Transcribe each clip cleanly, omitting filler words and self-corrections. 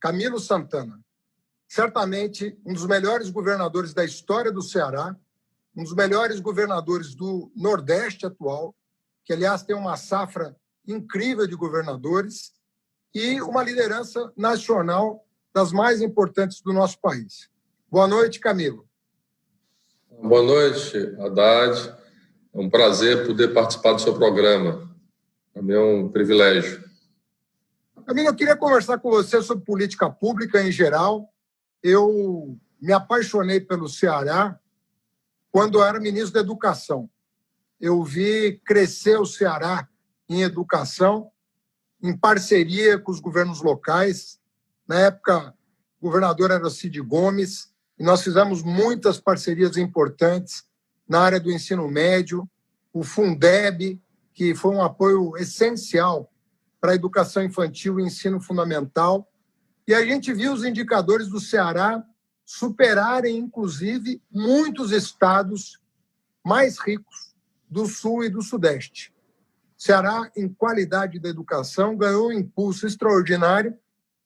Camilo Santana, certamente um dos melhores governadores da história do Ceará, um dos melhores governadores do Nordeste atual, que, aliás, tem uma safra incrível de governadores e uma liderança nacional das mais importantes do nosso país. Boa noite, Camilo. Boa noite, Haddad. É um prazer poder participar do seu programa. Também é um privilégio. Camilo, eu queria conversar com você sobre política pública em geral. Eu me apaixonei pelo Ceará quando eu era ministro da Educação. Eu vi crescer o Ceará em educação, em parceria com os governos locais. Na época, o governador era Cid Gomes, e nós fizemos muitas parcerias importantes na área do ensino médio, o Fundeb, que foi um apoio essencial para a educação infantil e ensino fundamental. E a gente viu os indicadores do Ceará superarem, inclusive, muitos estados mais ricos do Sul e do Sudeste. O Ceará, em qualidade da educação, ganhou um impulso extraordinário.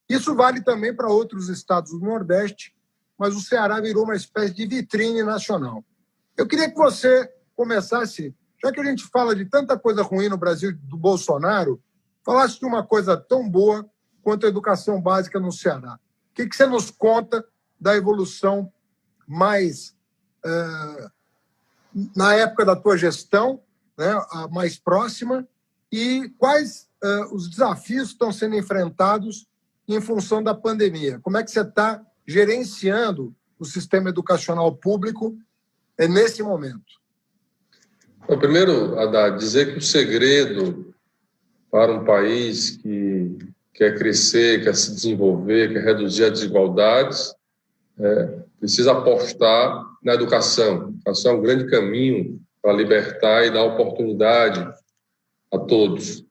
Isso vale também para outros estados do Nordeste, mas o Ceará virou uma espécie de vitrine nacional. Eu queria que você começasse, já que a gente fala de tanta coisa ruim no Brasil do Bolsonaro, falasse de uma coisa tão boa quanto a educação básica no Ceará. O que você nos conta da evolução mais na época da tua gestão, né, a mais próxima, e quais os desafios que estão sendo enfrentados em função da pandemia? Como é que você está gerenciando o sistema educacional público nesse momento? Bom, primeiro, Haddad, dizer que o segredo para um país que quer crescer, quer se desenvolver, quer reduzir as desigualdades, precisa apostar na educação. A educação é um grande caminho para libertar e dar oportunidade a todos.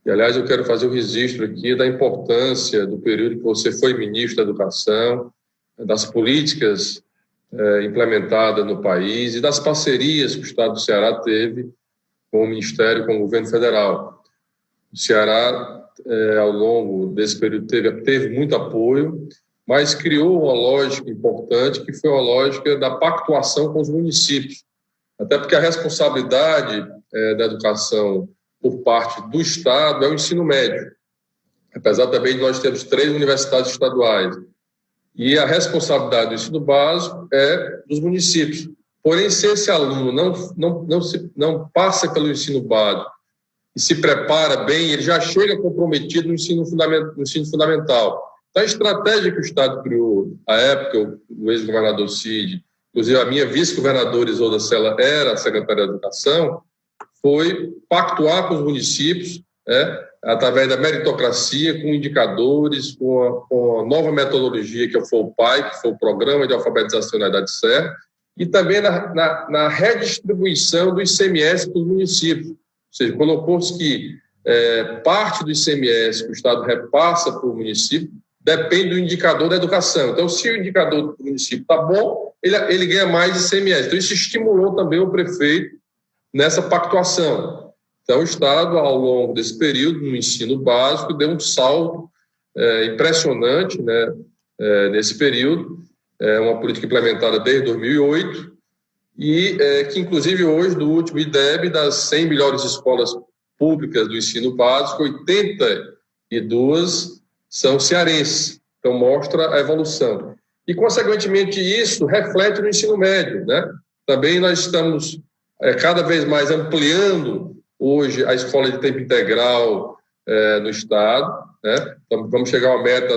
E, aliás, eu quero fazer um registro aqui da importância do período que você foi ministro da Educação, das políticas implementadas no país e das parcerias que o Estado do Ceará teve com o Ministério, com o governo federal. O Ceará, ao longo desse período, teve muito apoio, mas criou uma lógica importante, que foi a lógica da pactuação com os municípios. Até porque a responsabilidade da educação por parte do Estado é o ensino médio, apesar também de nós termos 3 universidades estaduais. E a responsabilidade do ensino básico é dos municípios. Porém, se esse aluno não passa pelo ensino básico e se prepara bem, ele já chega comprometido no ensino fundamental. Então, a estratégia que o Estado criou, à época, o ex-governador Cid, inclusive a minha vice-governadora Isolda Sela era a secretária da Educação, foi pactuar com os municípios, através da meritocracia, com indicadores, com a nova metodologia que foi o PAI, que foi o Programa de Alfabetização na Idade Certa, e também na redistribuição do ICMS para os municípios. Ou seja, colocou-se que parte do ICMS que o Estado repassa para o município depende do indicador da educação. Então, se o indicador do município está bom, ele ganha mais ICMS. Então, isso estimulou também o prefeito nessa pactuação. Então, o Estado, ao longo desse período, no ensino básico, deu um salto impressionante, né, nesse período, uma política implementada desde 2008, e que, inclusive, hoje, no último IDEB, das 100 melhores escolas públicas do ensino básico, 82 são cearenses. Então, mostra a evolução. E, consequentemente, isso reflete no ensino médio, né? Também nós estamos cada vez mais ampliando hoje a escola de tempo integral no Estado, né? Então, vamos chegar a uma meta,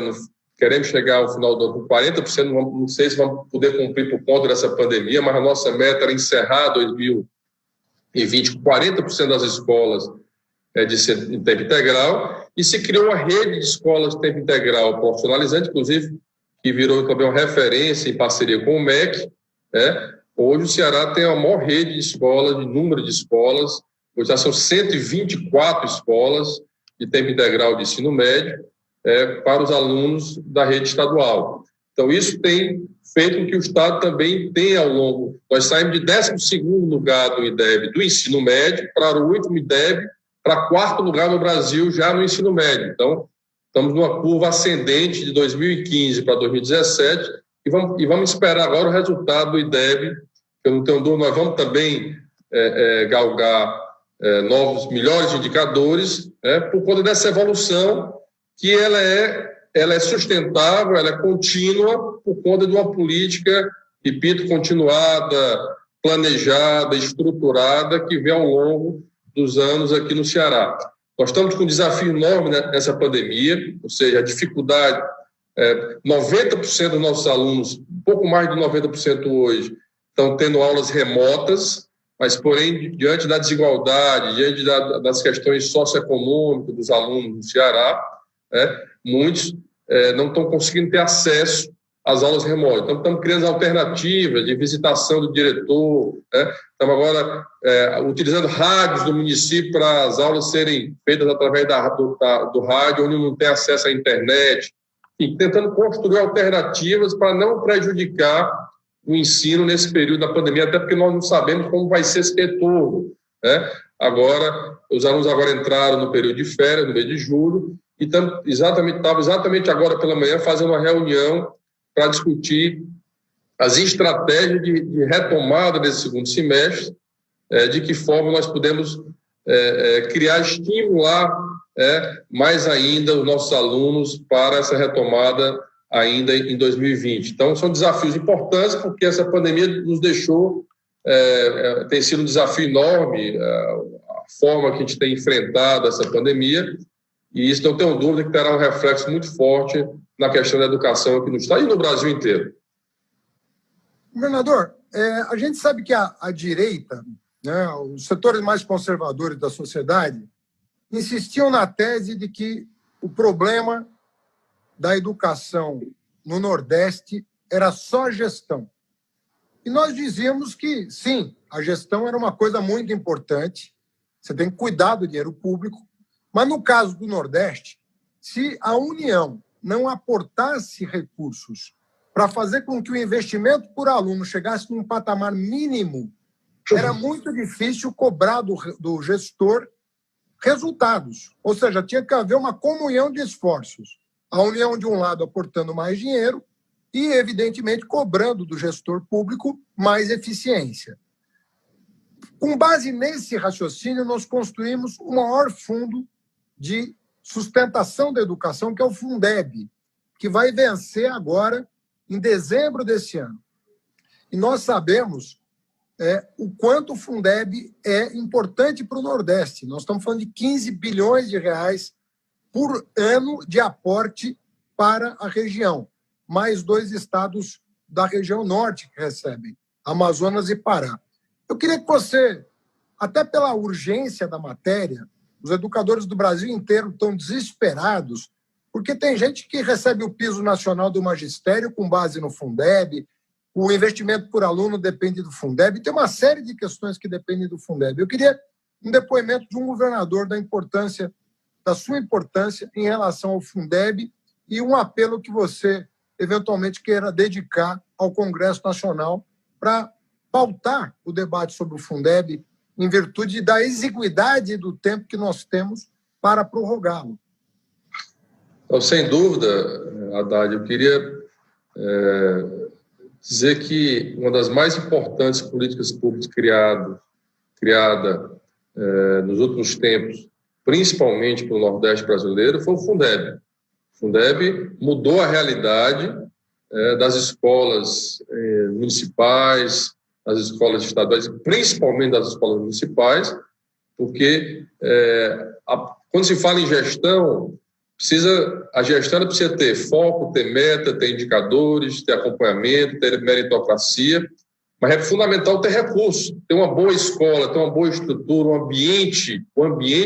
queremos chegar ao final do ano com 40%, não sei se vamos poder cumprir por conta dessa pandemia, mas a nossa meta era encerrar 2020 com 40% das escolas de tempo integral, e se criou uma rede de escolas de tempo integral profissionalizante, inclusive, que virou também uma referência em parceria com o MEC, né? Hoje o Ceará tem a maior rede de escolas, de número de escolas, hoje já são 124 escolas de tempo integral de ensino médio para os alunos da rede estadual. Então, isso tem feito com que o Estado também tenha ao longo... Nós saímos de 12º lugar do IDEB do ensino médio para o último IDEB, para 4º lugar no Brasil já no ensino médio. Então, estamos numa curva ascendente de 2015 para 2017 e vamos esperar agora o resultado do IDEB, que eu não tenho dúvida, nós vamos também galgar novos, melhores indicadores, por conta dessa evolução que ela é sustentável, ela é contínua por conta de uma política, repito, continuada, planejada, estruturada, que vem ao longo dos anos aqui no Ceará. Nós estamos com um desafio enorme nessa pandemia, ou seja, a dificuldade, 90% dos nossos alunos, um pouco mais de 90% hoje, estão tendo aulas remotas, mas, porém, diante da desigualdade, diante das questões socioeconômicas dos alunos no Ceará, muitos não estão conseguindo ter acesso às aulas remotas. Então, estamos criando alternativas de visitação do diretor, estamos agora utilizando rádios do município para as aulas serem feitas através do rádio, onde não tem acesso à internet, e tentando construir alternativas para não prejudicar o ensino nesse período da pandemia, até porque nós não sabemos como vai ser esse retorno. Agora, os alunos agora entraram no período de férias, no mês de julho, e estava exatamente agora pela manhã fazendo uma reunião para discutir as estratégias de retomada desse segundo semestre, de que forma nós podemos estimular mais ainda os nossos alunos para essa retomada ainda em 2020. Então, são desafios importantes, porque essa pandemia nos deixou, tem sido um desafio enorme, a forma que a gente tem enfrentado essa pandemia, e isso não tenho dúvida que terá um reflexo muito forte na questão da educação aqui no Estado e no Brasil inteiro. Governador, a gente sabe que a direita, os setores mais conservadores da sociedade, insistiam na tese de que o problema da educação no Nordeste era só gestão. E nós dizíamos que, sim, a gestão era uma coisa muito importante, você tem que cuidar do dinheiro público, mas no caso do Nordeste, se a União não aportasse recursos para fazer com que o investimento por aluno chegasse num patamar mínimo, era muito difícil cobrar do gestor resultados. Ou seja, tinha que haver uma comunhão de esforços. A União, de um lado, aportando mais dinheiro e, evidentemente, cobrando do gestor público mais eficiência. Com base nesse raciocínio, nós construímos o maior fundo de sustentação da educação, que é o Fundeb, que vai vencer agora em dezembro desse ano. E nós sabemos o quanto o Fundeb é importante para o Nordeste. Nós estamos falando de 15 bilhões de reais por ano de aporte para a região, mais 2 estados da região norte que recebem, Amazonas e Pará. Eu queria que você, até pela urgência da matéria, os educadores do Brasil inteiro estão desesperados, porque tem gente que recebe o piso nacional do magistério com base no Fundeb, o investimento por aluno depende do Fundeb, tem uma série de questões que dependem do Fundeb. Eu queria um depoimento de um governador da sua importância em relação ao Fundeb e um apelo que você eventualmente queira dedicar ao Congresso Nacional para pautar o debate sobre o Fundeb em virtude da exiguidade do tempo que nós temos para prorrogá-lo. Então, sem dúvida, Haddad, eu queria dizer que uma das mais importantes políticas públicas criada nos últimos tempos, principalmente para o Nordeste brasileiro, foi o Fundeb. O Fundeb mudou a realidade das escolas municipais, das escolas estaduais, principalmente das escolas municipais, porque quando se fala em gestão, a gestão precisa ter foco, ter meta, ter indicadores, ter acompanhamento, ter meritocracia, mas é fundamental ter recursos, ter uma boa escola, ter uma boa estrutura, o ambiente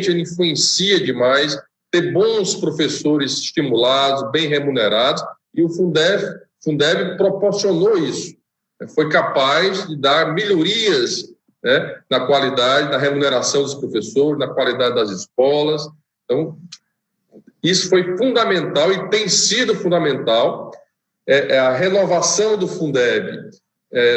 ele influencia demais, ter bons professores estimulados, bem remunerados, e o Fundeb proporcionou isso. Foi capaz de dar melhorias na qualidade, na remuneração dos professores, na qualidade das escolas. Então, isso foi fundamental e tem sido fundamental. A renovação do Fundeb.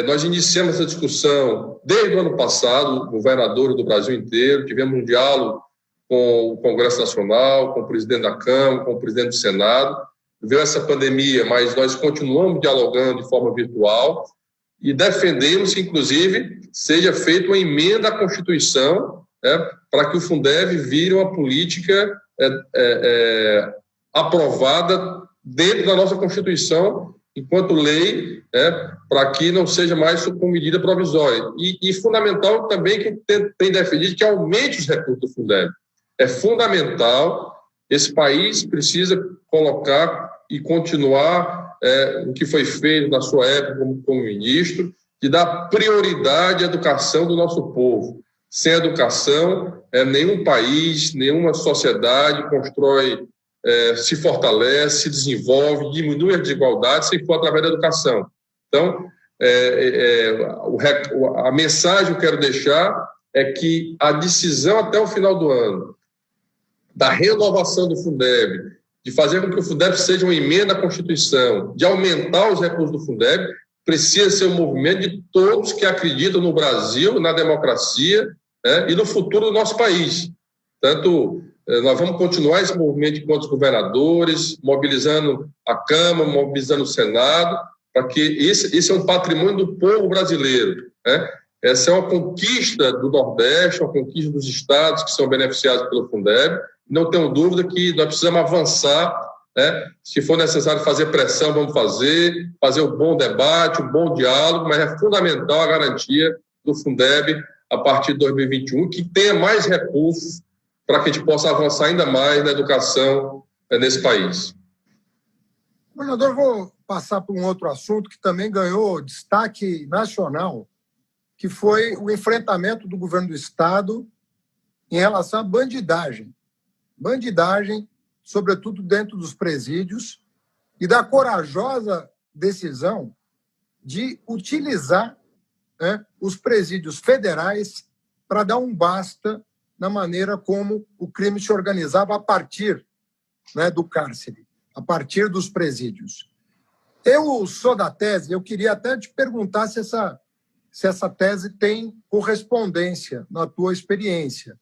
Nós iniciamos essa discussão desde o ano passado, governadores do Brasil inteiro, tivemos um diálogo com o Congresso Nacional, com o presidente da Câmara, com o presidente do Senado. Veio essa pandemia, mas nós continuamos dialogando de forma virtual e defendemos que, inclusive, seja feita uma emenda à Constituição, para que o Fundeb vire uma política aprovada dentro da nossa Constituição, enquanto lei, para que não seja mais como medida provisória. E fundamental também que tem defendido que aumente os recursos do Fundeb. É fundamental, esse país precisa colocar e continuar o que foi feito na sua época como ministro, de dar prioridade à educação do nosso povo. Sem educação, nenhum país, nenhuma sociedade constrói, se fortalece, se desenvolve, diminui a desigualdade se for através da educação. Então, a mensagem que eu quero deixar é que a decisão até o final do ano da renovação do Fundeb, de fazer com que o Fundeb seja uma emenda à Constituição, de aumentar os recursos do Fundeb, precisa ser um movimento de todos que acreditam no Brasil, na democracia, e no futuro do nosso país. Portanto, nós vamos continuar esse movimento enquanto os governadores, mobilizando a Câmara, mobilizando o Senado, para que esse é um patrimônio do povo brasileiro. Essa é uma conquista do Nordeste, uma conquista dos estados que são beneficiados pelo Fundeb. Não tenho dúvida que nós precisamos avançar, se for necessário fazer pressão, vamos fazer um bom debate, um bom diálogo, mas é fundamental a garantia do Fundeb a partir de 2021, que tenha mais recursos para que a gente possa avançar ainda mais na educação nesse país. Governador, vou passar para um outro assunto que também ganhou destaque nacional, que foi o enfrentamento do governo do Estado em relação à bandidagem. Bandidagem, sobretudo dentro dos presídios, e da corajosa decisão de utilizar os presídios federais para dar um basta na maneira como o crime se organizava a partir do cárcere, a partir dos presídios. Eu sou da tese, eu queria até te perguntar se essa tese tem correspondência na tua experiência.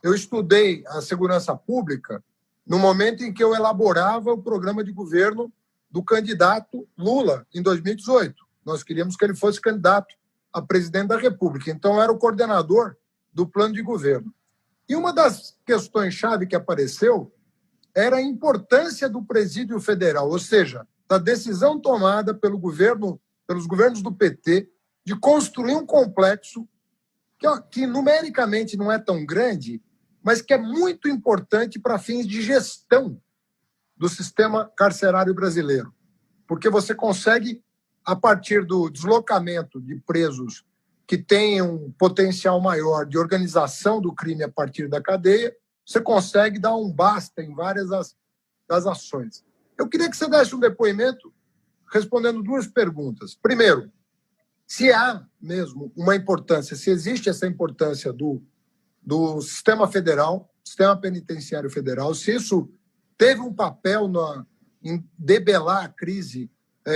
Eu estudei a segurança pública no momento em que eu elaborava o programa de governo do candidato Lula, em 2018. Nós queríamos que ele fosse candidato a presidente da República. Então, eu era o coordenador do plano de governo. E uma das questões-chave que apareceu era a importância do presídio federal, ou seja, da decisão tomada pelos governos do PT de construir um complexo que numericamente não é tão grande, mas que é muito importante para fins de gestão do sistema carcerário brasileiro. Porque você consegue, a partir do deslocamento de presos que têm um potencial maior de organização do crime a partir da cadeia, você consegue dar um basta em várias das ações. Eu queria que você desse um depoimento respondendo duas perguntas. Primeiro, se há mesmo uma importância, se existe essa importância do sistema federal, sistema penitenciário federal, se isso teve um papel em debelar a crise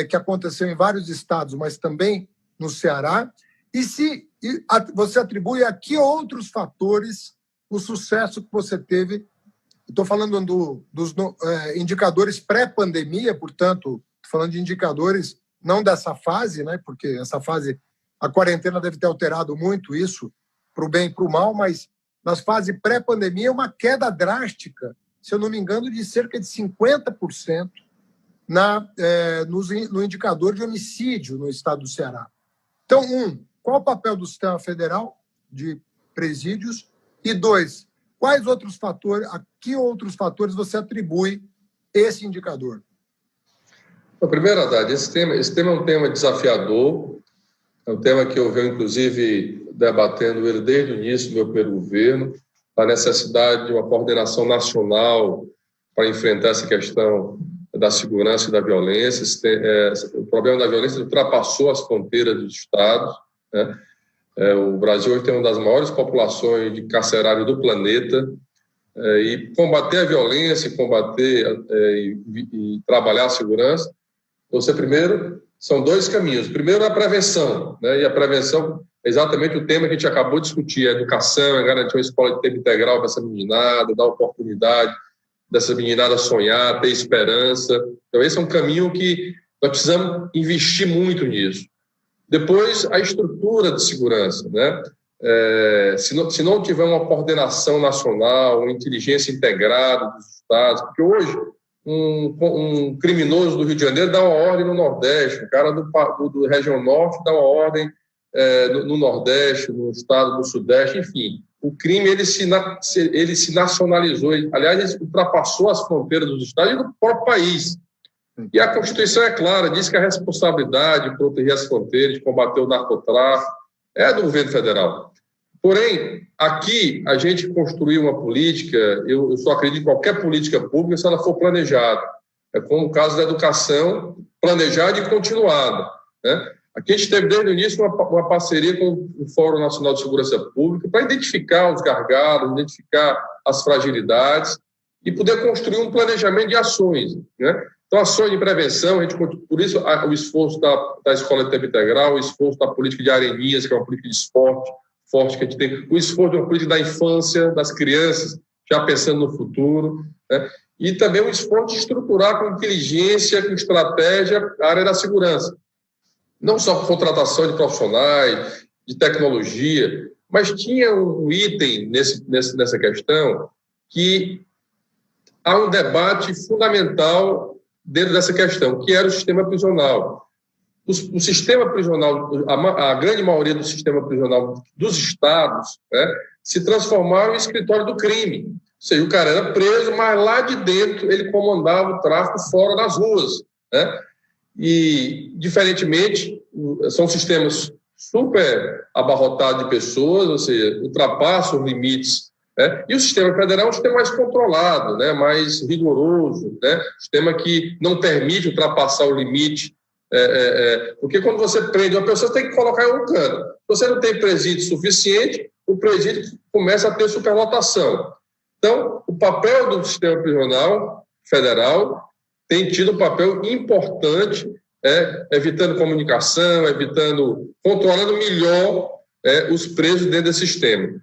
que aconteceu em vários estados, mas também no Ceará, e se você atribui a que outros fatores o sucesso que você teve. Estou falando dos indicadores pré-pandemia, portanto, estou falando de indicadores não dessa fase, porque essa fase, a quarentena deve ter alterado muito isso, para o bem e para o mal, mas nas fases pré-pandemia, uma queda drástica, se eu não me engano, de cerca de 50% no indicador de homicídio no estado do Ceará. Então, qual o papel do sistema federal de presídios? E dois, quais outros fatores, a que outros fatores você atribui esse indicador? Primeiro, Haddad, esse tema é um tema desafiador, é um tema que eu venho, inclusive, debatendo ele desde o início do meu primeiro governo, a necessidade de uma coordenação nacional para enfrentar essa questão da segurança e da violência. O problema da violência ultrapassou as fronteiras dos estados, O Brasil hoje tem uma das maiores populações de carcerários do planeta, e combater a violência, e trabalhar a segurança, primeiro, são dois caminhos. Primeiro, a prevenção, e a prevenção exatamente o tema que a gente acabou de discutir, a educação, a garantir uma escola de tempo integral para essa meninada, dar oportunidade dessa meninada sonhar, ter esperança. Então, esse é um caminho que nós precisamos investir muito nisso. Depois, a estrutura de segurança, né? Se não tiver uma coordenação nacional, uma inteligência integrada dos estados, porque hoje um criminoso do Rio de Janeiro dá uma ordem no Nordeste, um cara do região Norte dá uma ordem no Nordeste, no estado do Sudeste, enfim. O crime ele se nacionalizou, aliás, ele ultrapassou as fronteiras dos estados e do próprio país. E a Constituição é clara, diz que a responsabilidade de proteger as fronteiras, de combater o narcotráfico, é do governo federal. Porém, aqui a gente construiu uma política, eu só acredito em qualquer política pública se ela for planejada. É como o caso da educação, planejada e continuada, né? Aqui a gente teve desde o início uma parceria com o Fórum Nacional de Segurança Pública para identificar os gargalos, identificar as fragilidades e poder construir um planejamento de ações, né? Então, ações de prevenção, por isso o esforço da Escola de Tempo Integral, o esforço da política de areninhas, que é uma política de esporte forte que a gente tem, o esforço da política da infância, das crianças, já pensando no futuro, né? E também o esforço de estruturar com inteligência, com estratégia, a área da segurança. Não só com contratação de profissionais, de tecnologia, mas tinha um item nessa questão que há um debate fundamental dentro dessa questão, que era o sistema prisional. O sistema prisional, a grande maioria do sistema prisional dos estados, né, se transformaram em escritório do crime. Ou seja, o cara era preso, mas lá de dentro ele comandava o tráfico fora das ruas, né? E, diferentemente, são sistemas super abarrotados de pessoas, ou seja, ultrapassam os limites, né? E o sistema federal é um sistema mais controlado, né? Mais rigoroso, né? Um sistema que não permite ultrapassar o limite. Porque quando você prende uma pessoa, você tem que colocar em um canto. Se você não tem presídio suficiente, o presídio começa a ter superlotação. Então, o papel do sistema prisional federal tem tido um papel importante, evitando comunicação, controlando melhor os presos dentro desse sistema.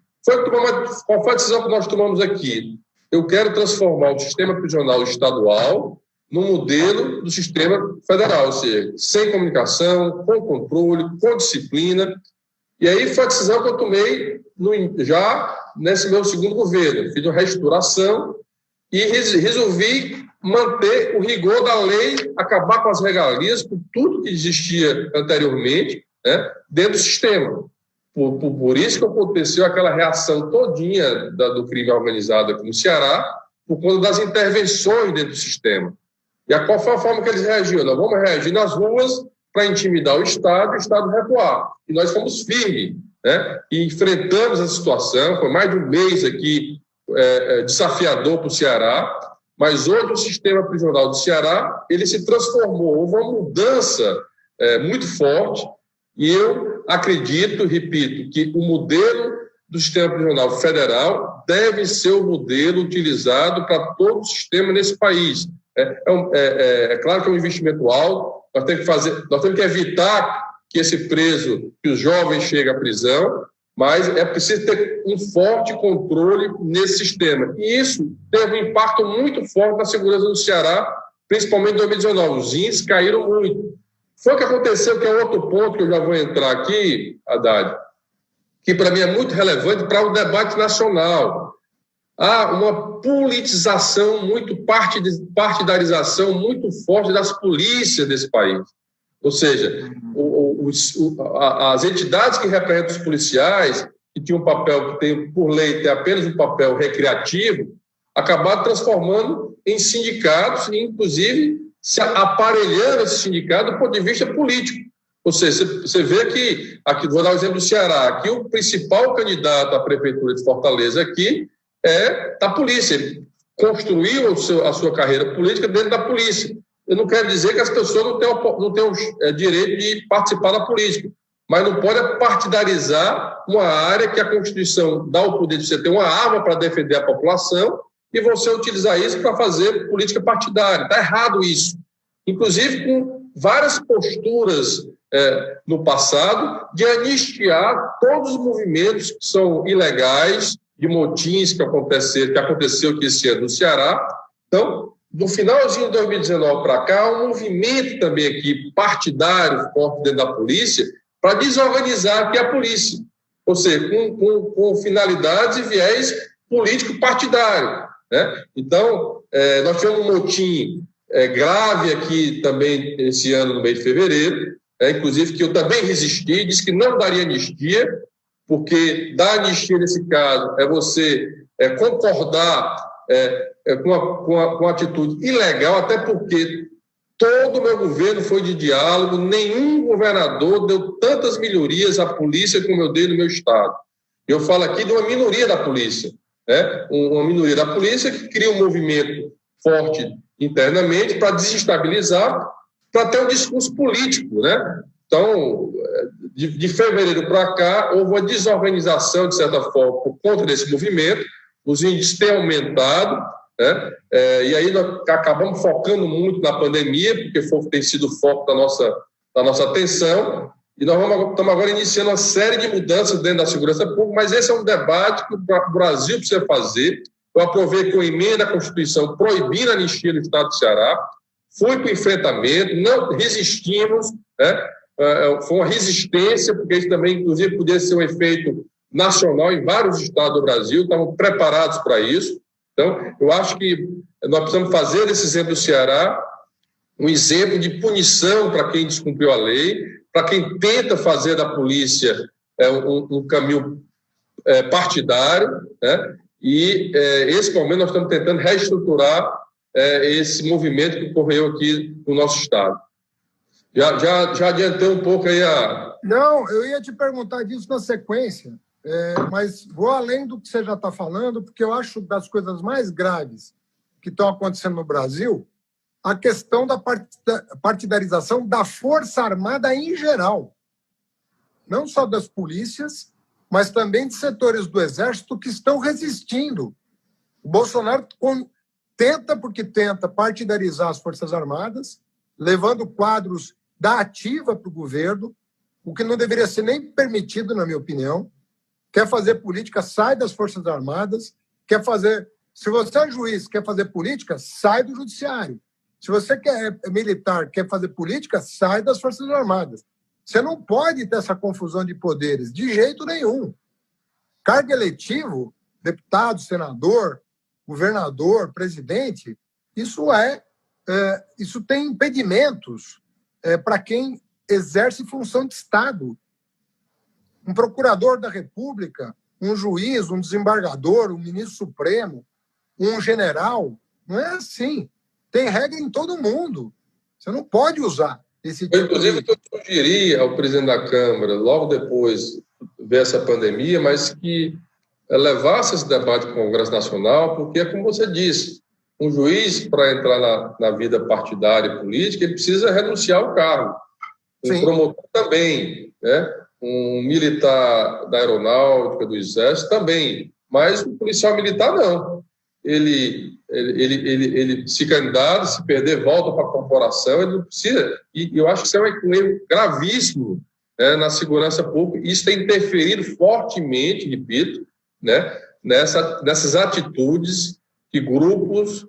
Qual foi a decisão que nós tomamos aqui? Eu quero transformar o sistema prisional estadual no modelo do sistema federal, ou seja, sem comunicação, com controle, com disciplina. E aí foi a decisão que eu tomei já nesse meu segundo governo. Fiz uma reestruturação e resolvi manter o rigor da lei, acabar com as regalias, com tudo que existia anteriormente, né, dentro do sistema. Por isso que aconteceu aquela reação todinha do crime organizado aqui no Ceará, por conta das intervenções dentro do sistema. E qual foi a forma que eles reagiram? Nós vamos reagir nas ruas para intimidar o Estado e o Estado recuar. E nós fomos firmes, né? E enfrentamos essa situação. Foi mais de um mês aqui desafiador para o Ceará, mas hoje o sistema prisional do Ceará ele se transformou. Houve uma mudança muito forte e eu acredito, repito, que o modelo do sistema prisional federal deve ser o modelo utilizado para todo o sistema nesse país. É claro que é um investimento alto, nós temos que evitar que esse preso, que os jovens cheguem à prisão, mas é preciso ter um forte controle nesse sistema. E isso teve um impacto muito forte na segurança do Ceará, principalmente em 2019. Os índices caíram muito. Foi o que aconteceu, que é outro ponto que eu já vou entrar aqui, Haddad, que para mim é muito relevante para o debate nacional. Há uma politização, partidarização muito forte das polícias desse país. Ou seja, as entidades que representam os policiais, que tinham um papel, que tem, por lei, tem apenas um papel recreativo, acabaram transformando em sindicatos e, inclusive, se aparelhando esse sindicato do ponto de vista político. Ou seja, você vê que, aqui, vou dar o exemplo do Ceará, aqui o principal candidato à prefeitura de Fortaleza aqui é da polícia. Ele construiu a sua carreira política dentro da polícia. Eu não quero dizer que as pessoas não têm o direito de participar da política, mas não pode partidarizar uma área que a Constituição dá o poder de você ter uma arma para defender a população e você utilizar isso para fazer política partidária. Está errado isso. inclusive com várias posturas no passado de anistiar todos os movimentos que são ilegais, de motins que aconteceu aqui esse ano no Ceará. Então, no finalzinho de 2019 para cá, um movimento também aqui partidário forte dentro da polícia para desorganizar aqui a polícia, ou seja, com finalidades e viés político partidário, né? Então, nós tivemos um motim grave aqui também esse ano, no mês de fevereiro, inclusive que eu também resisti, disse que não daria anistia, porque dar anistia nesse caso é você concordar com a atitude ilegal, até porque todo o meu governo foi de diálogo, nenhum governador deu tantas melhorias à polícia como eu dei no meu estado. Eu falo aqui de uma minoria da polícia, né? Uma minoria da polícia que cria um movimento forte internamente para desestabilizar, para ter um discurso político, né? Então, de fevereiro para cá, houve uma desorganização, de certa forma, por conta desse movimento, os índices têm aumentado, né? E aí nós acabamos focando muito na pandemia, porque tem sido o foco da nossa atenção, e nós estamos agora iniciando uma série de mudanças dentro da segurança pública, mas esse é um debate que o Brasil precisa fazer. Eu aprovei com a emenda à Constituição proibindo a anistia no estado do Ceará, fui para o enfrentamento, não resistimos, né? Foi uma resistência, porque isso também, inclusive, podia ser um efeito nacional em vários estados do Brasil, estavam preparados para isso. Então, eu acho que nós precisamos fazer desse exemplo do Ceará um exemplo de punição para quem descumpriu a lei, para quem tenta fazer da polícia um caminho partidário, né? E, esse momento, nós estamos tentando reestruturar esse movimento que ocorreu aqui no nosso estado. Já adiantei um pouco aí a... Não, eu ia te perguntar disso na sequência, mas vou além do que você já está falando, porque eu acho das coisas mais graves que estão acontecendo no Brasil a questão da partidarização da Força Armada em geral. Não só das polícias, mas também de setores do Exército que estão resistindo. O Bolsonaro tenta partidarizar as Forças Armadas, levando quadros da ativa para o governo, o que não deveria ser nem permitido, na minha opinião. Quer fazer política, sai das Forças Armadas. Se você é juiz, quer fazer política, sai do judiciário. Se você é militar, quer fazer política, sai das Forças Armadas. Você não pode ter essa confusão de poderes, de jeito nenhum. Cargo eletivo, deputado, senador, governador, presidente, isso tem impedimentos para quem exerce função de Estado. Um procurador da República, um juiz, um desembargador, um ministro supremo, um general, não é assim. Tem regra em todo mundo. Você não pode usar esse tipo Inclusive, eu sugeri ao presidente da Câmara, logo depois dessa pandemia, mas que levasse esse debate para o Congresso Nacional, porque é como você disse, um juiz, para entrar na vida partidária e política, ele precisa renunciar ao cargo. Um promotor também, né? Um militar da aeronáutica, do exército também, mas o policial militar não. Ele se candidata, se perder, volta para a corporação, ele não precisa. E eu acho que isso é um erro gravíssimo, né, na segurança pública. Isso tem interferido fortemente, repito, né, nessas atitudes que grupos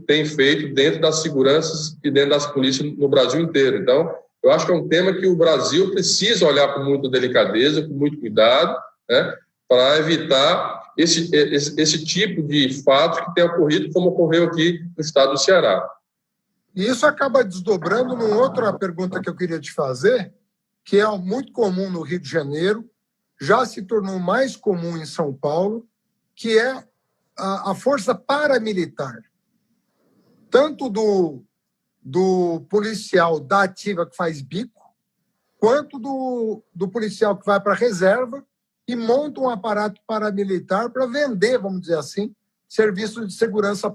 têm feito dentro das seguranças e dentro das polícias no Brasil inteiro. Então, eu acho que é um tema que o Brasil precisa olhar com muita delicadeza, com muito cuidado, né, para evitar esse tipo de fato que tem ocorrido, como ocorreu aqui no estado do Ceará. E isso acaba desdobrando numa outra pergunta que eu queria te fazer, que é muito comum no Rio de Janeiro, já se tornou mais comum em São Paulo, que é a força paramilitar. Tanto do policial da ativa que faz bico, quanto do policial que vai para a reserva e monta um aparato paramilitar para vender, vamos dizer assim, serviços de segurança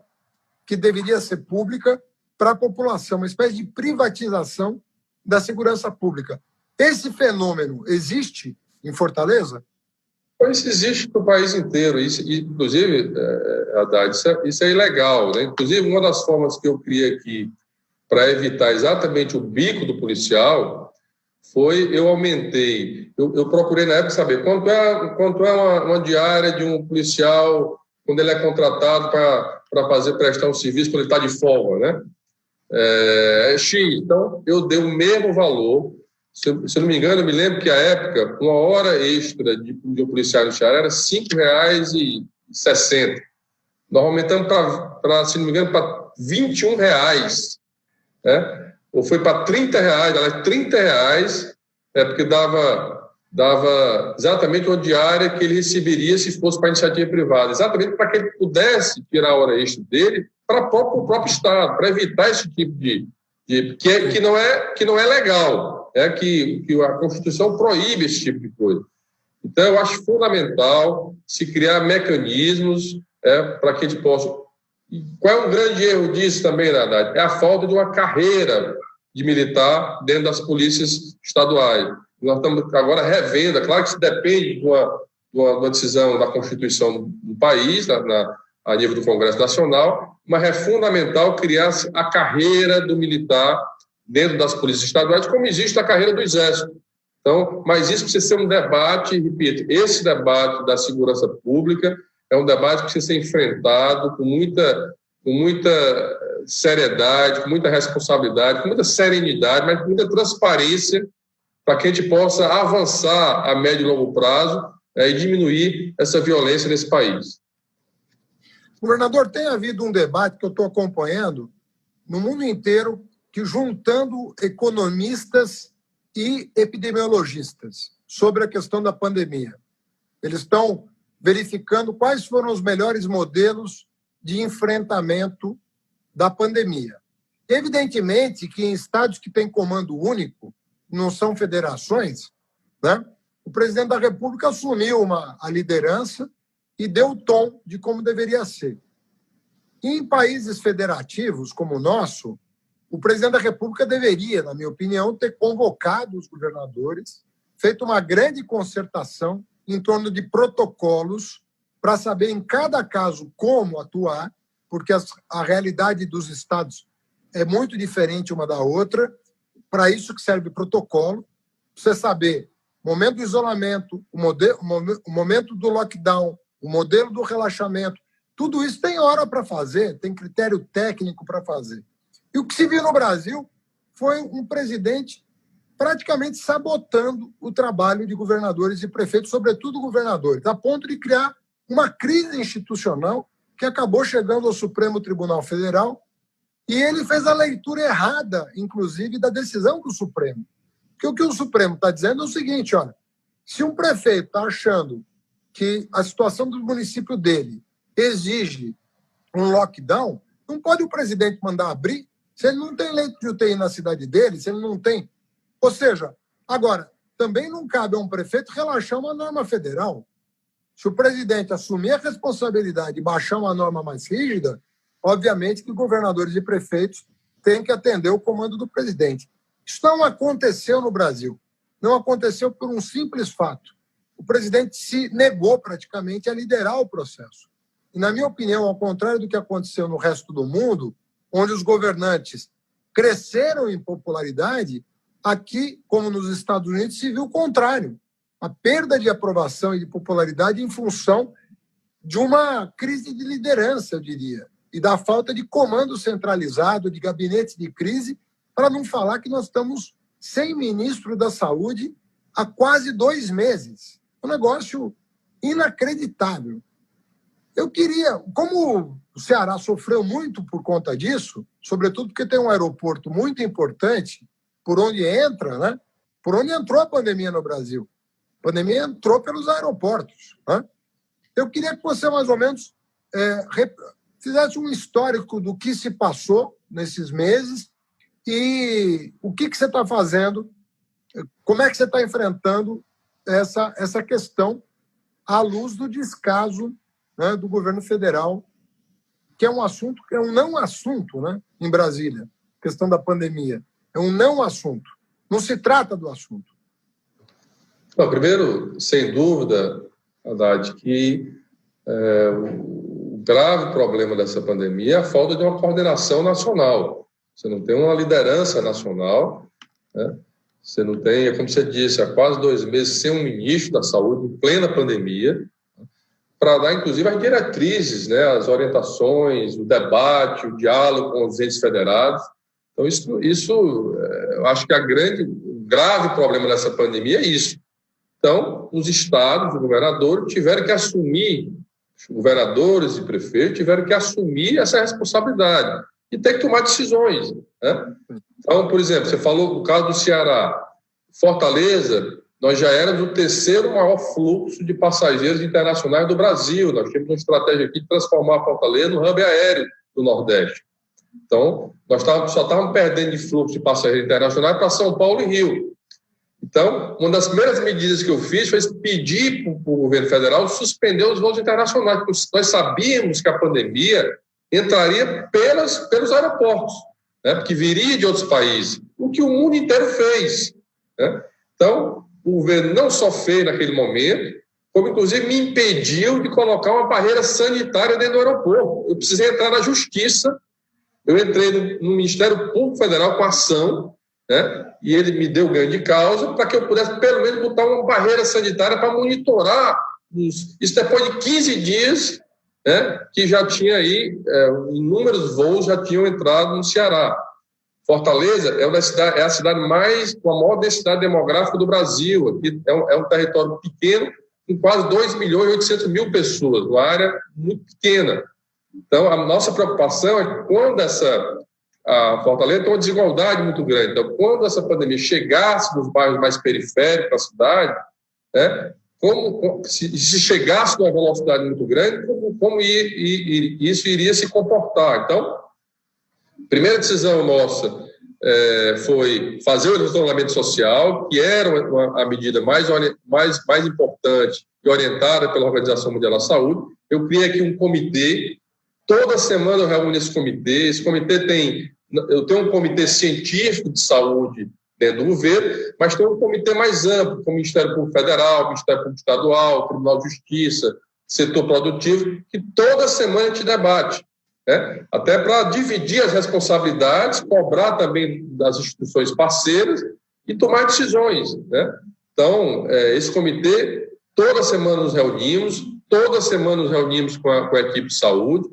que deveria ser pública para a população, uma espécie de privatização da segurança pública. Esse fenômeno existe em Fortaleza? Então, isso existe no país inteiro. Isso, inclusive, Haddad, isso é ilegal, né? Inclusive, uma das formas que eu criei aqui para evitar exatamente o bico do policial foi eu aumentei. Eu procurei, na época, saber quanto é uma diária de um policial quando ele é contratado para prestar um serviço quando ele está de folga, né? X. Então, eu dei o mesmo valor. Se eu não me engano, eu me lembro que, à época, uma hora extra de um policial no Ceará era R$ 5,60. Nós aumentamos se não me engano, para R$ 21, né? Ou foi para R$ 30, aliás, R$ 30, porque dava exatamente uma diária que ele receberia se fosse para a iniciativa privada, exatamente para que ele pudesse tirar a hora extra dele para o próprio Estado, para evitar esse tipo que não é legal, que a Constituição proíbe esse tipo de coisa. Então, eu acho fundamental se criar mecanismos para que a gente possa... Qual é um grande erro disso também, Haddad? É a falta de uma carreira de militar dentro das polícias estaduais. Nós estamos agora revendo, é claro que isso depende de uma decisão da Constituição do país, a nível do Congresso Nacional, mas é fundamental criar a carreira do militar dentro das polícias estaduais, como existe a carreira do Exército. Então, mas isso precisa ser um debate, repito, esse debate da segurança pública é um debate que precisa ser enfrentado com muita seriedade, com muita responsabilidade, com muita serenidade, mas com muita transparência, para que a gente possa avançar a médio e longo prazo e diminuir essa violência nesse país. Governador, tem havido um debate que eu estou acompanhando no mundo inteiro, que juntando economistas e epidemiologistas sobre a questão da pandemia. Eles estão verificando quais foram os melhores modelos de enfrentamento da pandemia. Evidentemente que em estados que têm comando único, não são federações, né? O presidente da República assumiu a liderança e deu o tom de como deveria ser. E em países federativos como o nosso, o presidente da República deveria, na minha opinião, ter convocado os governadores, feito uma grande concertação em torno de protocolos para saber em cada caso como atuar, porque a realidade dos estados é muito diferente uma da outra. Para isso que serve protocolo, você saber o momento do isolamento, o momento do lockdown, o modelo do relaxamento, tudo isso tem hora para fazer, tem critério técnico para fazer. E o que se viu no Brasil foi um presidente praticamente sabotando o trabalho de governadores e prefeitos, sobretudo governadores, a ponto de criar uma crise institucional que acabou chegando ao Supremo Tribunal Federal, e ele fez a leitura errada, inclusive, da decisão do Supremo. Porque o que o Supremo está dizendo é o seguinte, olha, se um prefeito está achando que a situação do município dele exige um lockdown, não pode o presidente mandar abrir se ele não tem leito de UTI na cidade dele, se ele não tem... Ou seja, agora, também não cabe a um prefeito relaxar uma norma federal. Se o presidente assumir a responsabilidade e baixar uma norma mais rígida, obviamente que governadores e prefeitos têm que atender o comando do presidente. Isso não aconteceu no Brasil. Não aconteceu por um simples fato. O presidente se negou praticamente a liderar o processo. E, na minha opinião, ao contrário do que aconteceu no resto do mundo, onde os governantes cresceram em popularidade, aqui, como nos Estados Unidos, se viu o contrário. A perda de aprovação e de popularidade em função de uma crise de liderança, eu diria, e da falta de comando centralizado, de gabinete de crise, para não falar que nós estamos sem ministro da Saúde há quase 2 meses. Um negócio inacreditável. Eu queria, como o Ceará sofreu muito por conta disso, sobretudo porque tem um aeroporto muito importante, por onde entra, né? Por onde entrou a pandemia no Brasil. A pandemia entrou pelos aeroportos, né? Eu queria que você, mais ou menos, fizesse um histórico do que se passou nesses meses e o que você está fazendo, como é que você está enfrentando essa questão à luz do descaso, né, do governo federal, que é um assunto, é um não assunto, né, em Brasília, questão da pandemia. É um não assunto. Não se trata do assunto. Bom, primeiro, sem dúvida, Haddad, que o grave problema dessa pandemia é a falta de uma coordenação nacional. Você não tem uma liderança nacional, né? Você não tem, como você disse, há quase 2 meses sem um ministro da saúde, em plena pandemia, para dar, inclusive, as diretrizes, né, as orientações, o debate, o diálogo com os entes federados. Então, isso eu acho que o grave problema dessa pandemia é isso. Então, os estados, os governadores tiveram que assumir, os governadores e prefeitos tiveram que assumir essa responsabilidade e ter que tomar decisões, né? Então, por exemplo, você falou no caso do Ceará, Fortaleza, nós já éramos o 3º maior fluxo de passageiros internacionais do Brasil. Nós temos uma estratégia aqui de transformar a Fortaleza no hub aéreo do Nordeste. Então, nós só estávamos perdendo de fluxo de passageiros internacionais para São Paulo e Rio. Então, uma das primeiras medidas que eu fiz foi pedir para o governo federal suspender os voos internacionais, porque nós sabíamos que a pandemia entraria pelos aeroportos, né, porque viria de outros países, o que o mundo inteiro fez, né? Então, o governo não só fez naquele momento, como inclusive me impediu de colocar uma barreira sanitária dentro do aeroporto. Eu precisei entrar na justiça, eu entrei no Ministério Público Federal com ação, né, e ele me deu ganho de causa para que eu pudesse pelo menos botar uma barreira sanitária para monitorar isso depois de 15 dias, né, que já tinha aí, inúmeros voos já tinham entrado no Ceará. Fortaleza é a cidade com a maior densidade demográfica do Brasil. Aqui é um território pequeno, com quase 2.800.000 pessoas, uma área muito pequena. Então, a nossa preocupação é que quando a Fortaleza tem uma desigualdade muito grande. Então, quando essa pandemia chegasse nos bairros mais periféricos da cidade, né, se chegasse com uma velocidade muito grande, como isso iria se comportar. Então, a primeira decisão nossa foi fazer o isolamento social, que era a medida mais importante e orientada pela Organização Mundial da Saúde. Eu criei aqui um comitê. Toda semana eu reúno esse comitê. Esse comitê eu tenho um comitê científico de saúde dentro do governo, mas tem um comitê mais amplo, como o Ministério Público Federal, Ministério Público Estadual, Tribunal de Justiça, Setor Produtivo, que toda semana a gente debate, né? Até para dividir as responsabilidades, cobrar também das instituições parceiras e tomar decisões, né? Então, esse comitê, toda semana nos reunimos, com a equipe de saúde.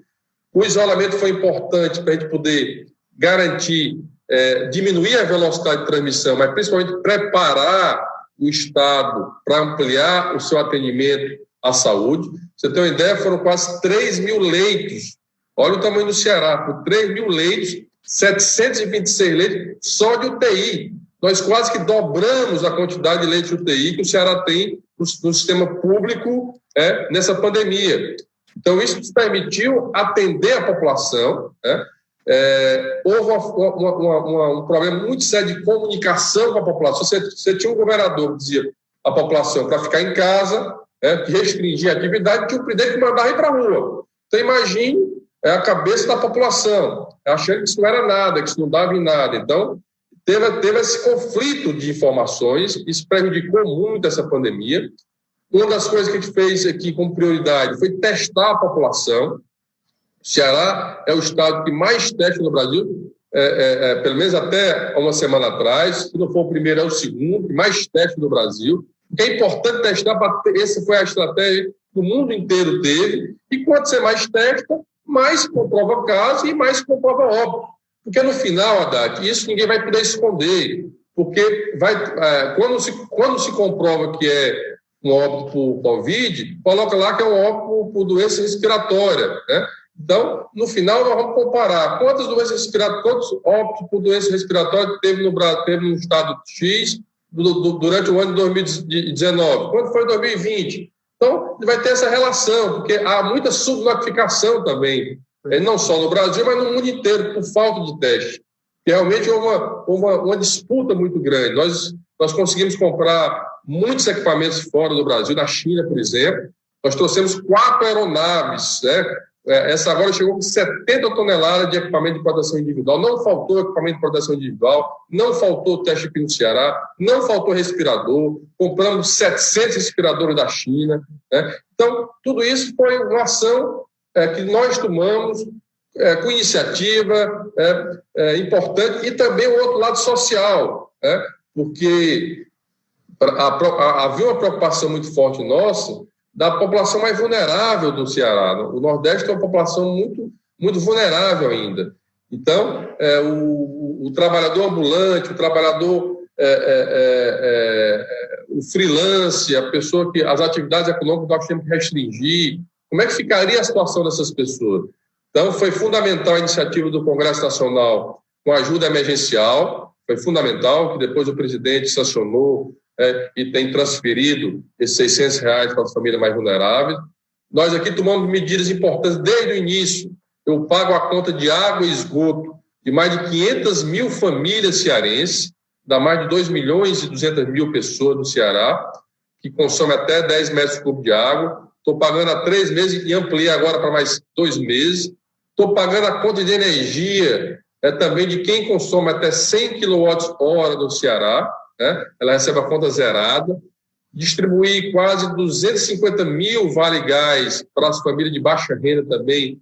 O isolamento foi importante para a gente poder garantir, diminuir a velocidade de transmissão, mas principalmente preparar o Estado para ampliar o seu atendimento à saúde. Você tem uma ideia, foram quase 3.000 leitos. Olha o tamanho do Ceará, por 3.000 leitos, 726 leitos só de UTI. Nós quase que dobramos a quantidade de leitos de UTI que o Ceará tem no sistema público nessa pandemia. Então, isso nos permitiu atender a população, né? Houve um problema muito sério de comunicação com a população. Você tinha um governador que dizia à população para ficar em casa, que restringir a atividade, tinha o presidente que mandava ir para a rua. Então, imagine a cabeça da população, achando que isso não era nada, que isso não dava em nada. Então, teve esse conflito de informações, isso prejudicou muito essa pandemia. Uma das coisas que a gente fez aqui como prioridade foi testar a população. O Ceará é o estado que mais testa no Brasil, pelo menos até uma semana atrás. Se não for o primeiro, é o segundo, que mais testa no Brasil. É importante testar, essa foi a estratégia que o mundo inteiro teve. E quanto você mais testa, mais se comprova caso e mais se comprova óbito. Porque no final, Haddad, isso ninguém vai poder esconder. Porque quando se comprova que é um óbito por Covid, coloca lá que é um óbito por doença respiratória, né? Então, no final, nós vamos comparar quantos óbitos por doença respiratória teve no estado X durante o ano de 2019, quanto foi em 2020. Então, vai ter essa relação, porque há muita subnotificação também, não só no Brasil, mas no mundo inteiro, por falta de teste. Realmente houve uma disputa muito grande. Nós conseguimos comprar muitos equipamentos fora do Brasil, na China, por exemplo. Nós trouxemos 4 aeronaves, né, essa agora chegou com 70 toneladas de equipamento de proteção individual. Não faltou equipamento de proteção individual, não faltou teste aqui no Ceará, não faltou respirador, compramos 700 respiradores da China, né? Então, tudo isso foi uma ação que nós tomamos com iniciativa importante, e também o outro lado social, né? Porque havia uma preocupação muito forte nossa da população mais vulnerável do Ceará. O Nordeste é uma população muito, muito vulnerável ainda. Então, o trabalhador ambulante, o trabalhador, o freelance, a pessoa que as atividades econômicas nós temos que restringir, como é que ficaria a situação dessas pessoas? Então, foi fundamental a iniciativa do Congresso Nacional com ajuda emergencial, foi fundamental, que depois o presidente sancionou e tem transferido esses R$600 para as famílias mais vulneráveis. Nós aqui tomamos medidas importantes desde o início. Eu pago a conta de água e esgoto de mais de 500 mil famílias cearenses, dá mais de 2.200.000 pessoas no Ceará, que consomem até 10 metros cúbicos de água. Estou pagando há 3 meses e ampliei agora para mais 2 meses. Estou pagando a conta de energia também de quem consome até 100 kWh no Ceará, né? Ela recebe a conta zerada. Distribuí quase 250 mil vale-gás para as famílias de baixa renda também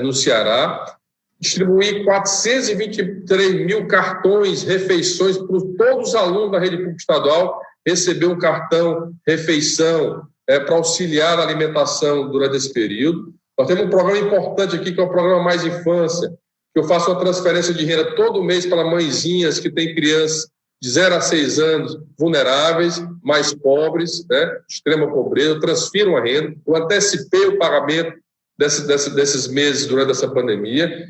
no Ceará. Distribuí 423 mil cartões, refeições para todos os alunos da rede pública estadual receber um cartão refeição para auxiliar na alimentação durante esse período. Nós temos um programa importante aqui, que é o programa Mais Infância, que eu faço uma transferência de renda todo mês para mãezinhas que têm crianças de 0 a 6 anos vulneráveis, mais pobres, né, extrema pobreza. Eu transfiro uma renda, eu antecipei o pagamento desses meses durante essa pandemia.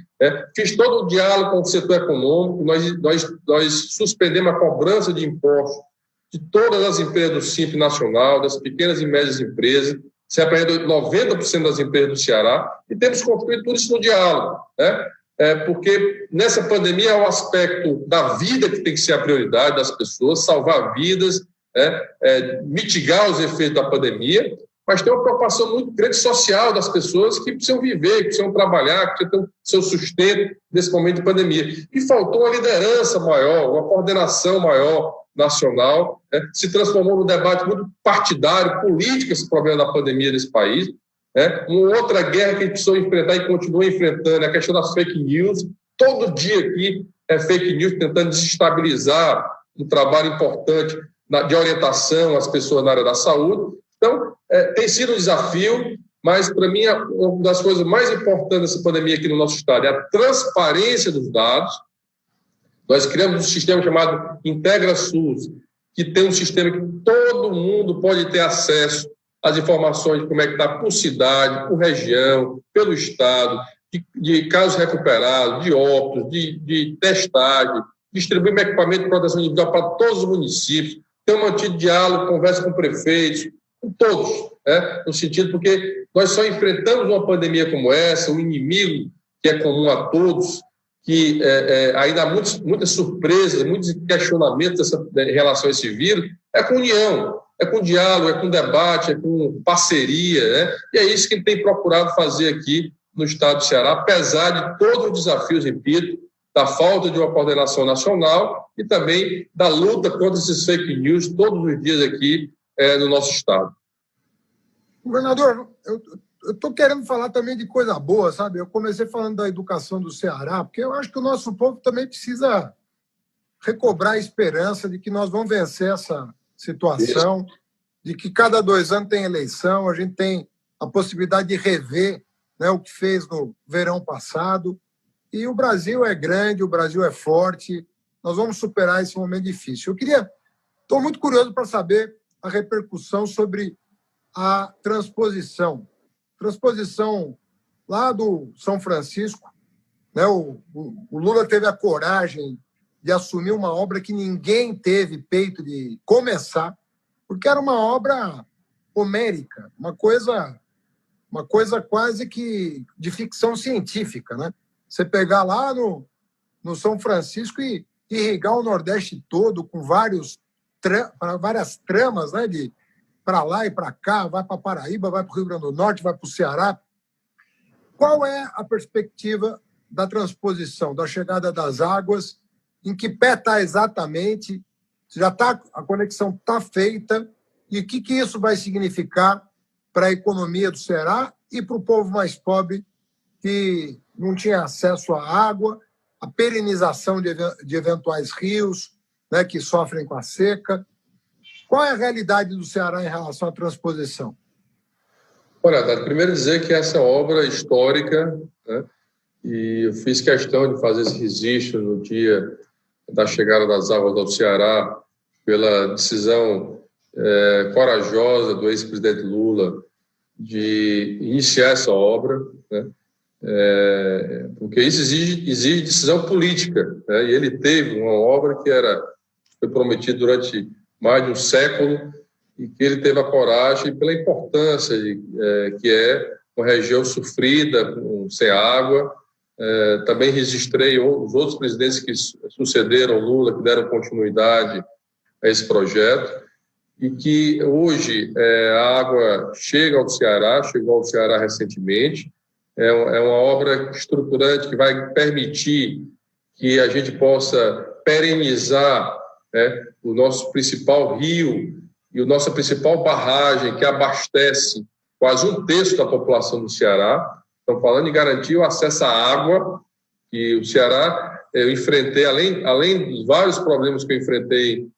Fiz todo o diálogo com o setor econômico, nós suspendemos a cobrança de impostos de todas as empresas do Simples Nacional, das pequenas e médias empresas, se apreendeu 90% das empresas do Ceará, e temos construído tudo isso no diálogo, né? Porque nessa pandemia é o aspecto da vida que tem que ser a prioridade das pessoas, salvar vidas, mitigar os efeitos da pandemia, mas tem uma preocupação muito grande social das pessoas que precisam viver, que precisam trabalhar, que precisam ter seu sustento nesse momento de pandemia. E faltou uma liderança maior, uma coordenação maior nacional, se transformou num debate muito partidário, político, esse problema da pandemia nesse país. Uma outra guerra que a gente precisou enfrentar e continua enfrentando é a questão das fake news. Todo dia aqui é fake news tentando desestabilizar um trabalho importante de orientação às pessoas na área da saúde. Então, tem sido um desafio, mas para mim uma das coisas mais importantes dessa pandemia aqui no nosso estado é a transparência dos dados. Nós criamos um sistema chamado IntegraSUS, que tem um sistema que todo mundo pode ter acesso às informações de como é que está por cidade, por região, pelo estado, de casos recuperados, de óbitos, de testagem, distribuir equipamento de proteção individual para todos os municípios, ter mantido diálogo, conversa com prefeitos, com todos, no sentido porque nós só enfrentamos uma pandemia como essa, um inimigo que é comum a todos, que ainda há muitas surpresas, muitos questionamentos em relação a esse vírus, com união, com diálogo, com debate, com parceria, né? E é isso que ele tem procurado fazer aqui no estado do Ceará, apesar de todos os desafios, repito, da falta de uma coordenação nacional e também da luta contra esses fake news todos os dias aqui no nosso estado. Governador, eu estou querendo falar também de coisa boa, sabe? Eu comecei falando da educação do Ceará, porque eu acho que o nosso povo também precisa recobrar a esperança de que nós vamos vencer essa situação, de que cada 2 anos tem eleição, a gente tem a possibilidade de rever, né, o que fez no verão passado. E o Brasil é grande, o Brasil é forte, nós vamos superar esse momento difícil. Estou muito curioso para saber a repercussão sobre a transposição lá do São Francisco, né? O Lula teve a coragem de assumir uma obra que ninguém teve peito de começar, porque era uma obra homérica, uma coisa quase que de ficção científica, né? Você pegar lá no São Francisco e irrigar o Nordeste todo com várias tramas, né? Para lá e para cá, vai para Paraíba, vai para o Rio Grande do Norte, vai para o Ceará. Qual é a perspectiva da transposição, da chegada das águas? Em que pé está exatamente? A conexão está feita? E o que isso vai significar para a economia do Ceará e para o povo mais pobre que não tinha acesso à água, a perenização de eventuais rios, né, que sofrem com a seca? Qual é a realidade do Ceará em relação à transposição? Olha, Haddad, primeiro dizer que essa obra histórica, né, e eu fiz questão de fazer esse registro no dia da chegada das águas ao Ceará, pela decisão corajosa do ex-presidente Lula de iniciar essa obra, né, porque isso exige decisão política, né, e ele teve uma obra que foi prometida durante mais de um século e que ele teve a coragem pela importância que é uma região sofrida, sem água. Também registrei os outros presidentes que sucederam Lula, que deram continuidade a esse projeto, e que hoje a água chegou ao Ceará recentemente. É uma obra estruturante que vai permitir que a gente possa perenizar, né, o nosso principal rio e a nossa principal barragem, que abastece quase um terço da população do Ceará. Estamos falando de garantir o acesso à água, que o Ceará, eu enfrentei, além dos vários problemas que eu enfrentei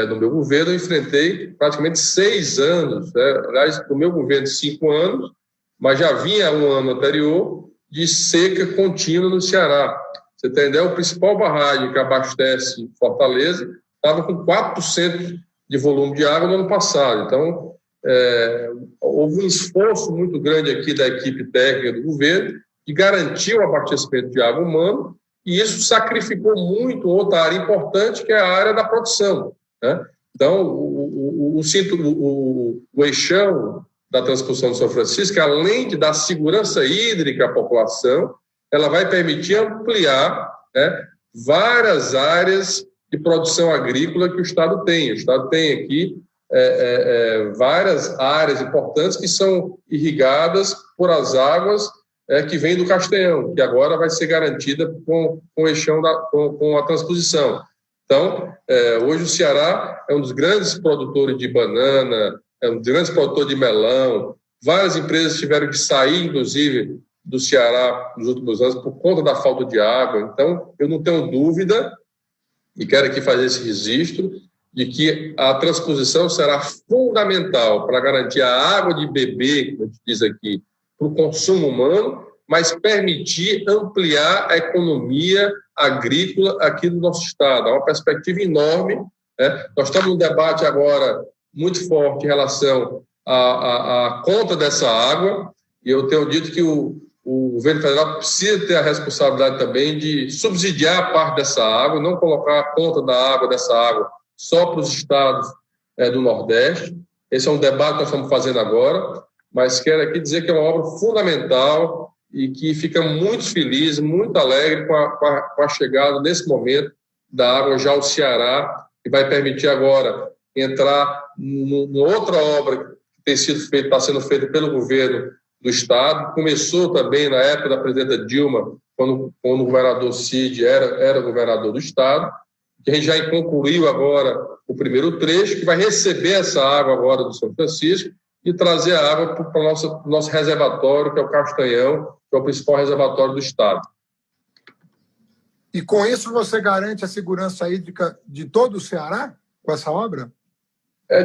no meu governo, eu enfrentei praticamente 6 anos, né? Aliás, no meu governo, 5 anos, mas já vinha um ano anterior de seca contínua no Ceará. Você entendeu? O principal barragem que abastece Fortaleza estava com 4% de volume de água no ano passado. Então, houve um esforço muito grande aqui da equipe técnica do governo de garantir o abastecimento de água humana, e isso sacrificou muito outra área importante, que é a área da produção, né? Então, o eixão da transposição do São Francisco, além de dar segurança hídrica à população, ela vai permitir ampliar, né, várias áreas de produção agrícola que o Estado tem. O Estado tem aqui várias áreas importantes que são irrigadas por as águas que vêm do Castanhão, que agora vai ser garantida com o eixão com a transposição. Então, hoje o Ceará é um dos grandes produtores de banana, é um dos grandes produtores de melão. Várias empresas tiveram que sair, inclusive, do Ceará nos últimos anos por conta da falta de água. Então, eu não tenho dúvida, e quero aqui fazer esse registro, de que a transposição será fundamental para garantir a água de beber, como a gente diz aqui, para o consumo humano, mas permitir ampliar a economia agrícola aqui do nosso Estado. Há uma perspectiva enorme, né? Nós estamos num debate agora muito forte em relação à conta dessa água, e eu tenho dito que o governo federal precisa ter a responsabilidade também de subsidiar parte dessa água, não colocar a conta da água, dessa água, só para os estados do Nordeste. Esse é um debate que nós estamos fazendo agora, mas quero aqui dizer que é uma obra fundamental e que fica muito feliz, muito alegre com a chegada, nesse momento, da água já ao Ceará, que vai permitir agora entrar numa outra obra que está sendo feita pelo governo do Estado. Começou também na época da presidenta Dilma, quando o governador Cid era governador do Estado, que a gente já concluiu agora o primeiro trecho, que vai receber essa água agora do São Francisco e trazer a água para o nosso reservatório, que é o Castanhão, que é o principal reservatório do Estado. E com isso você garante a segurança hídrica de todo o Ceará, com essa obra?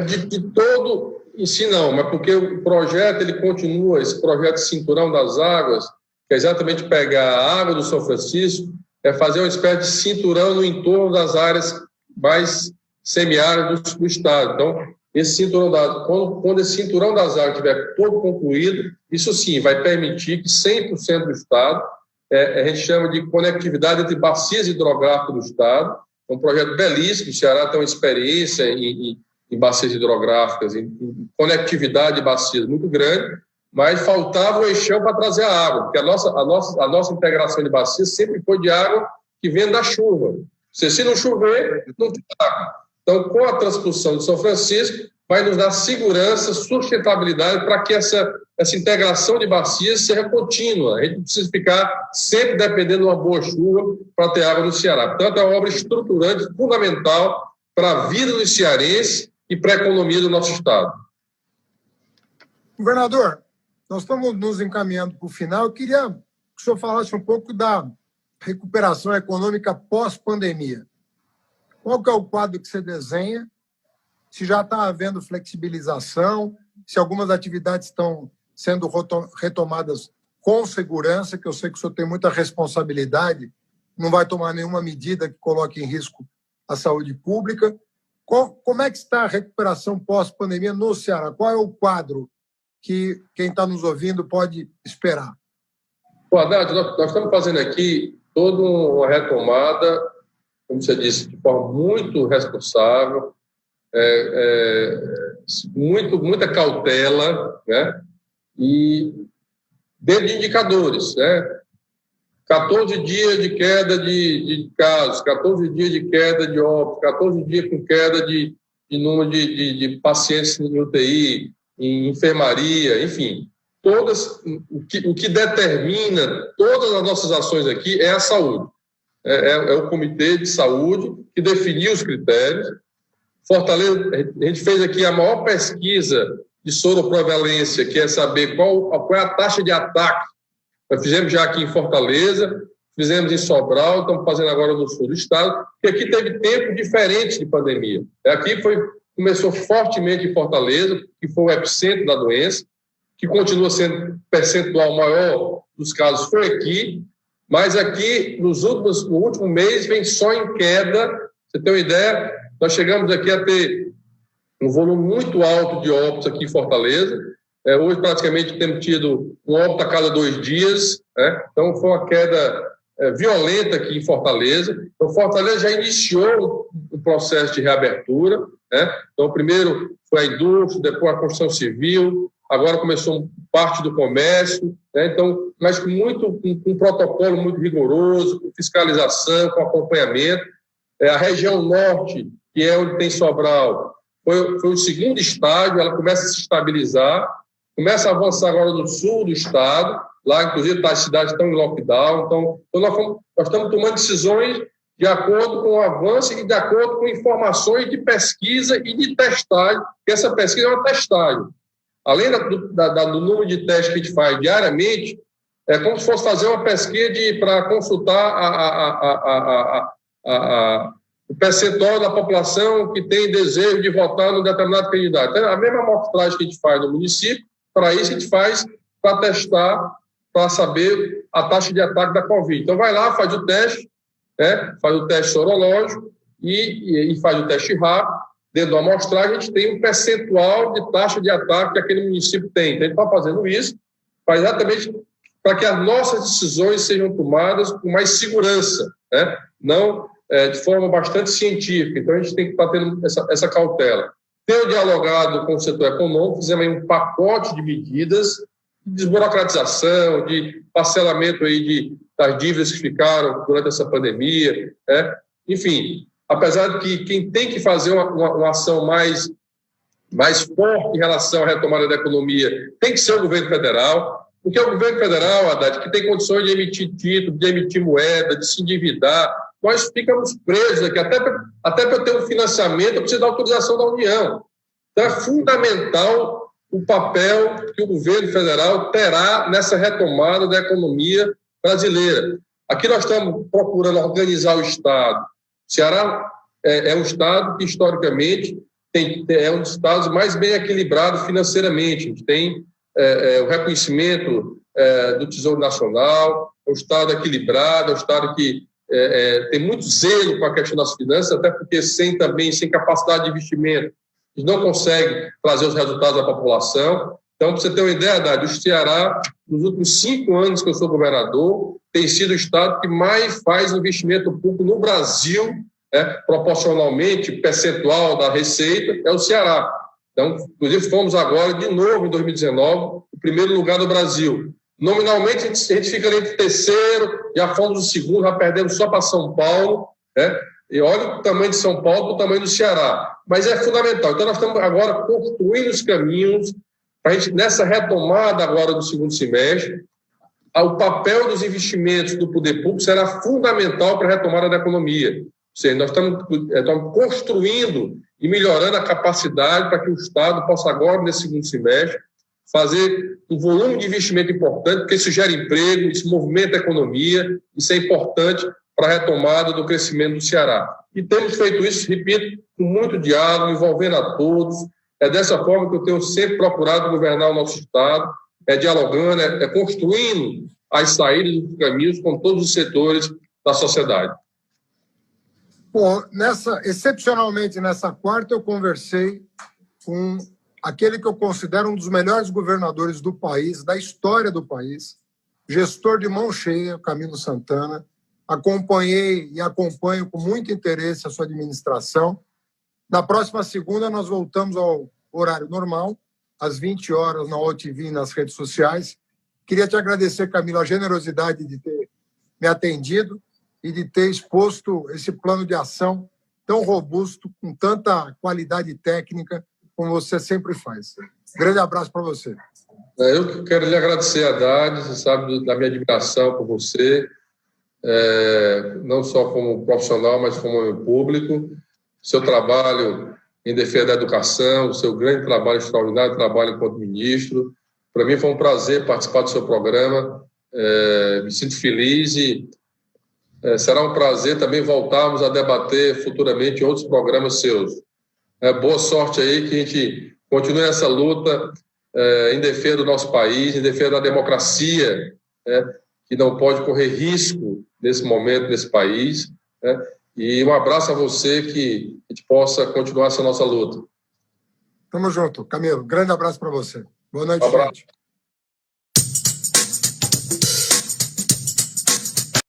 De todo em si não, mas porque o projeto ele continua, esse projeto Cinturão das Águas, que é exatamente pegar a água do São Francisco, fazer uma espécie de cinturão no entorno das áreas mais semiáridas do Estado. Então, esse cinturão quando esse cinturão das águas estiver todo concluído, isso sim vai permitir que 100% do Estado, a gente chama de conectividade entre bacias hidrográficas do Estado. É um projeto belíssimo. O Ceará tem uma experiência em bacias hidrográficas, em conectividade de bacias muito grande, mas faltava o eixão para trazer a água, porque a nossa integração de bacias sempre foi de água que vem da chuva. Se não chover, não tem água. Então, com a transposição de São Francisco, vai nos dar segurança, sustentabilidade para que essa essa integração de bacias seja contínua. A gente precisa ficar sempre dependendo de uma boa chuva para ter água no Ceará. Portanto, é uma obra estruturante, fundamental para a vida dos cearenses e para a economia do nosso Estado. Governador, nós estamos nos encaminhando para o final. Eu queria que o senhor falasse um pouco da recuperação econômica pós-pandemia. Qual que é o quadro que você desenha? Se já está havendo flexibilização, se algumas atividades estão sendo retomadas com segurança, que eu sei que o senhor tem muita responsabilidade, não vai tomar nenhuma medida que coloque em risco a saúde pública. Como é que está a recuperação pós-pandemia no Ceará? Qual é o quadro que quem está nos ouvindo pode esperar? Haddad, nós estamos fazendo aqui toda uma retomada, como você disse, de forma muito responsável, muita cautela, né? E dentro de indicadores, né? 14 dias de queda de casos, 14 dias de queda de óbitos, 14 dias com queda de número de pacientes em UTI, em enfermaria, enfim. O que determina todas as nossas ações aqui é a saúde. É o Comitê de Saúde que definiu os critérios. Fortaleza, a gente fez aqui a maior pesquisa de soroprevalência, que é saber qual é a taxa de ataque. Nós fizemos já aqui em Fortaleza, fizemos em Sobral, estamos fazendo agora no sul do estado, que aqui teve tempo diferente de pandemia. Aqui começou fortemente em Fortaleza, que foi o epicentro da doença, que continua sendo percentual maior dos casos foi aqui, mas aqui no último mês vem só em queda. Você tem uma ideia? Nós chegamos aqui a ter um volume muito alto de óbitos aqui em Fortaleza. Hoje, praticamente, temos tido um óbito a cada 2 dias. Né? Então, foi uma queda violenta aqui em Fortaleza. Então, Fortaleza já iniciou o processo de reabertura. Né? Então, primeiro foi a indústria, depois a construção civil, agora começou parte do comércio. Né? Então, mas com um protocolo muito rigoroso, com fiscalização, com acompanhamento. A região norte, que é onde tem Sobral, foi o segundo estágio, ela começa a se estabilizar, começa a avançar agora no sul do estado, lá, inclusive, as cidades estão em lockdown. Então nós estamos tomando decisões de acordo com o avanço e de acordo com informações de pesquisa e de testagem, porque essa pesquisa é uma testagem. Além do número de testes que a gente faz diariamente, é como se fosse fazer uma pesquisa para consultar o percentual da população que tem desejo de votar num determinado candidato. Então, a mesma amostragem que a gente faz no município, para isso a gente faz para testar, para saber a taxa de ataque da Covid. Então, vai lá, faz o teste, faz o teste sorológico e faz o teste rápido. Dentro da amostragem, a gente tem um percentual de taxa de ataque que aquele município tem. Então, a gente está fazendo isso para exatamente para que as nossas decisões sejam tomadas com mais segurança, né? Não de forma bastante científica. Então, a gente tem que estar tendo essa cautela. Tenho dialogado com o setor econômico, fizemos aí um pacote de medidas de desburocratização, de parcelamento aí das dívidas que ficaram durante essa pandemia. Né? Enfim, apesar de que quem tem que fazer uma ação mais forte em relação à retomada da economia tem que ser o governo federal, porque é o governo federal, Haddad, que tem condições de emitir título, de emitir moeda, de se endividar. Nós ficamos presos aqui. Até para eu ter um financiamento, eu preciso da autorização da União. Então, é fundamental o papel que o governo federal terá nessa retomada da economia brasileira. Aqui nós estamos procurando organizar o Estado. O Ceará é um Estado que, historicamente, é um dos estados mais bem equilibrados financeiramente. A gente tem o reconhecimento do Tesouro Nacional, é um Estado equilibrado, é um Estado que tem muito zelo com a questão das finanças, até porque sem capacidade de investimento, a gente não consegue trazer os resultados à população. Então, para você ter uma ideia, Haddad, o Ceará, nos últimos 5 anos que eu sou governador, tem sido o estado que mais faz investimento público no Brasil, proporcionalmente, percentual da receita, é o Ceará. Então, inclusive, fomos agora, de novo, em 2019, o primeiro lugar do Brasil. Nominalmente, a gente fica ali entre terceiro, já fomos o segundo, já perdemos só para São Paulo, né? E olha o tamanho de São Paulo, o tamanho do Ceará. Mas é fundamental. Então, nós estamos agora construindo os caminhos a gente, nessa retomada agora do segundo semestre, o papel dos investimentos do poder público será fundamental para a retomada da economia. Ou seja, nós estamos construindo e melhorando a capacidade para que o Estado possa agora, nesse segundo semestre, fazer um volume de investimento importante, porque isso gera emprego, isso movimenta a economia, isso é importante para a retomada do crescimento do Ceará. E temos feito isso, repito, com muito diálogo, envolvendo a todos. É dessa forma que eu tenho sempre procurado governar o nosso Estado, dialogando, construindo as saídas dos caminhos com todos os setores da sociedade. Bom, excepcionalmente nessa quarta, eu conversei com aquele que eu considero um dos melhores governadores do país, da história do país, gestor de mão cheia, Camilo Santana. Acompanhei e acompanho com muito interesse a sua administração. Na próxima segunda, nós voltamos ao horário normal, às 20 horas, na OTV e nas redes sociais. Queria te agradecer, Camilo, a generosidade de ter me atendido e de ter exposto esse plano de ação tão robusto, com tanta qualidade técnica, como você sempre faz. Grande abraço para você. Eu quero lhe agradecer, Haddad, você sabe da minha admiração por você, não só como profissional, mas como homem público. Seu trabalho em defesa da educação, o seu grande trabalho, extraordinário trabalho enquanto ministro. Para mim foi um prazer participar do seu programa, me sinto feliz e será um prazer também voltarmos a debater futuramente outros programas seus. Boa sorte aí, que a gente continue essa luta em defesa do nosso país, em defesa da democracia, que não pode correr risco nesse momento, nesse país. E um abraço a você, que a gente possa continuar essa nossa luta. Tamo junto, Camilo. Grande abraço para você. Boa noite, Um abraço. gente.